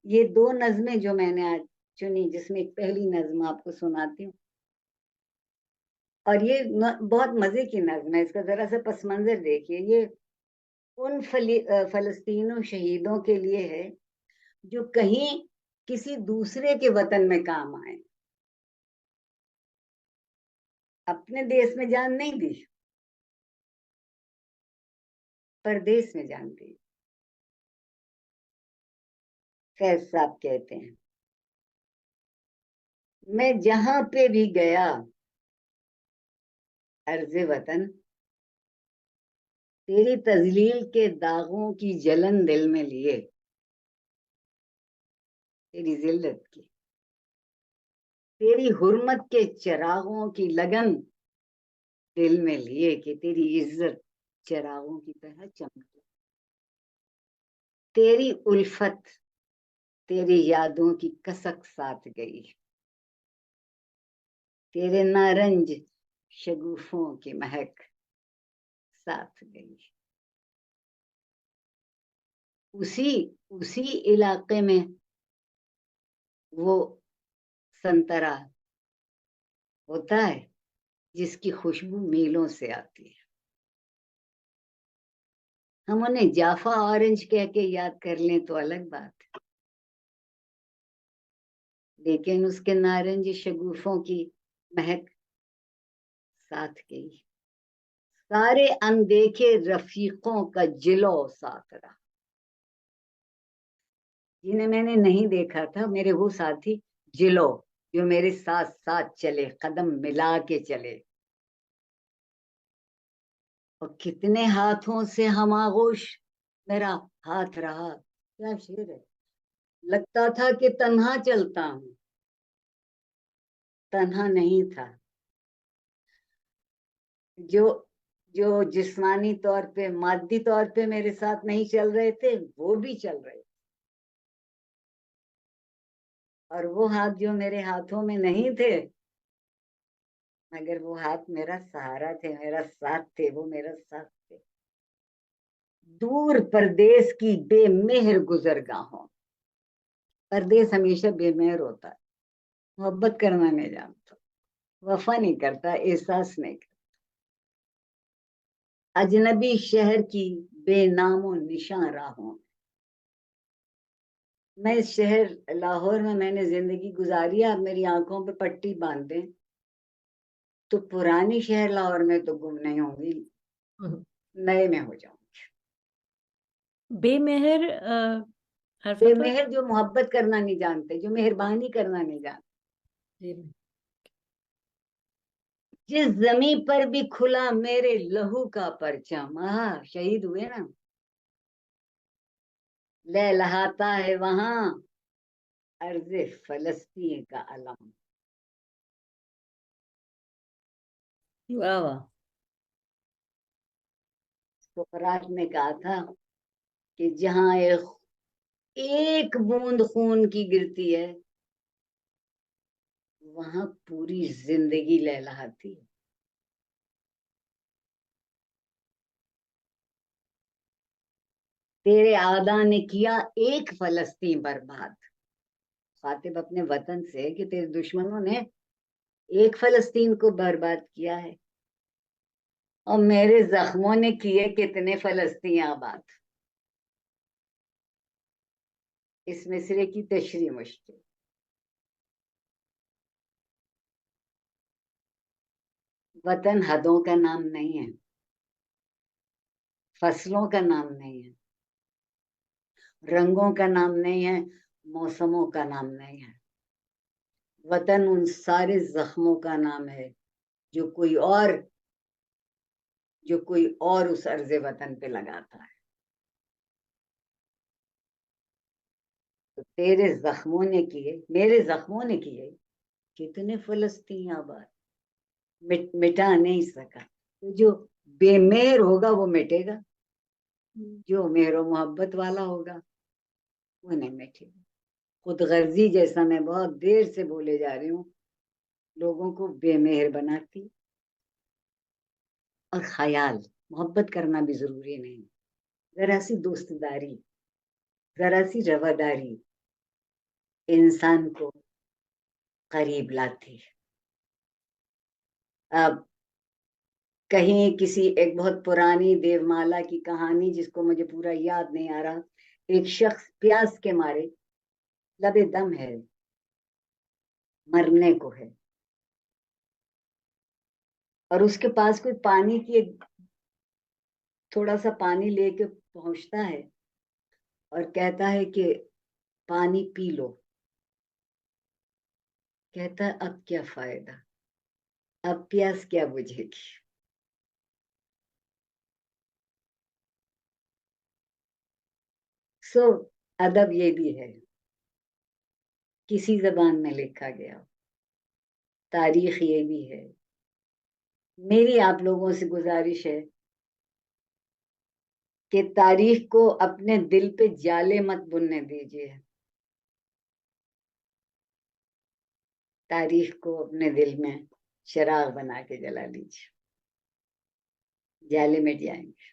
ये दो नज्में जो मैंने आज चुनी, जिसमें एक पहली नज्म आपको सुनाती हूँ, और ये बहुत मजे की नज्म है। इसका जरा सा पस मंजर देखिए। ये उन फलस्तीनों शहीदों के लिए है जो कहीं किसी दूसरे के वतन में काम आए, अपने देश में जान नहीं दी, परदेश में जान दी। फैज साहब कहते हैं, मैं जहां पे भी गया अर्ज़े वतन, तेरी तजलील के दागों की जलन दिल में लिए, तेरी जिल्लत की, तेरी हुर्मत के चिरागों की लगन दिल में लिए, कि तेरी इज्जत चिरागों की तरह चमके, तेरी उल्फत तेरी यादों की कसक साथ गई, तेरे नारंज शगुफों की महक साथ गई। उसी उसी इलाके में वो संतरा होता है जिसकी खुशबू मीलों से आती है। हम उन्हें जाफा ऑरेंज कह के याद कर लें तो अलग बात है, लेकिन उसके नारंज शगुफों की महक साथ गई। सारे अनदेखे रफीकों का जिलो साथ रहा, जिन्हें मैंने नहीं देखा था, मेरे वो साथी जिलो जो मेरे साथ साथ चले, कदम मिला के चले। और कितने हाथों से हम आगोश मेरा हाथ रहा। क्या शेर है। लगता था कि तन्हा चलता हूं, तन्हा नहीं था। जो जो जिस्मानी तौर पे, मादी तौर पे मेरे साथ नहीं चल रहे थे, वो भी चल रहे थे। और वो हाथ जो मेरे हाथों में नहीं थे, मगर वो हाथ मेरा सहारा थे, मेरा साथ थे, वो मेरा साथ थे। दूर परदेश की बेमेहर गुजरगाहों, परदेश हमेशा बेमेहर होता है, मोहब्बत करना नहीं जानता, वफा नहीं करता, एहसास नहीं करता। अजनबी शहर की बेनामो निशान राहों, मैं इस शहर लाहौर में मैंने जिंदगी गुजारी है, आप मेरी आंखों पे पट्टी बांध दें तो पुरानी शहर लाहौर में तो गुम नहीं होंगी, हम्म। नए में हो जाऊंगी। बेमेहर हरफत और बेमेहर जो मोहब्बत करना नहीं जानते, जो मेहरबानी करना नहीं जानते। जी। जिस जमी पर भी खुला मेरे लहू का परचम, शहीद हुए ना, लहलहाता है वहां अर्ज़े फलस्तीन का अलम। वाह वाह। सुकरात ने कहा था कि जहां एक बूंद खून की गिरती है, वहां पूरी जिंदगी लहलहाती है। तेरे आदा ने किया एक फलस्तीन बर्बाद, खातिब अपने वतन से, कि तेरे दुश्मनों ने एक फलस्तीन को बर्बाद किया है, और मेरे जख्मों ने किए कितने फलस्तीन आबाद। इस मिसरे की तशरीह मुश्किल। वतन हदों का नाम नहीं है, फसलों का नाम नहीं है, रंगों का नाम नहीं है, मौसमों का नाम नहीं है। वतन उन सारे जख्मों का नाम है जो कोई और उस अर्ज़े वतन पे लगाता है। तो तेरे जख्मों ने किए, मेरे जख्मों ने किए कितने फलस्तीन आबाद, मिटा नहीं सका। तो जो बेमेहर होगा वो मिटेगा, जो मेहर मोहब्बत वाला होगा वो नहीं मिटेगा। खुद गर्जी, जैसा मैं बहुत देर से बोले जा रही हूँ, लोगों को बेमेहर बनाती। और ख्याल, मोहब्बत करना भी जरूरी नहीं, जरा सी दोस्तदारी, जरा सी रवादारी, इंसान को करीब लाती है। अब कहीं किसी एक बहुत पुरानी देवमाला की कहानी, जिसको मुझे पूरा याद नहीं आ रहा, एक शख्स प्यास के मारे लबे दम है, मरने को है, और उसके पास कोई पानी की थोड़ा सा पानी लेके पहुंचता है और कहता है कि पानी पी लो। कहता है अब क्या फायदा, अब प्यास क्या बुझेगी। सो अदब ये भी है, किसी जबान में लिखा गया। तारीख ये भी है। मेरी आप लोगों से गुजारिश है कि तारीख को अपने दिल पे जाले मत बुनने दीजिए। तारीख को अपने दिल में चिराग बना के जला लीजिए, जाले मिट जाएंगे।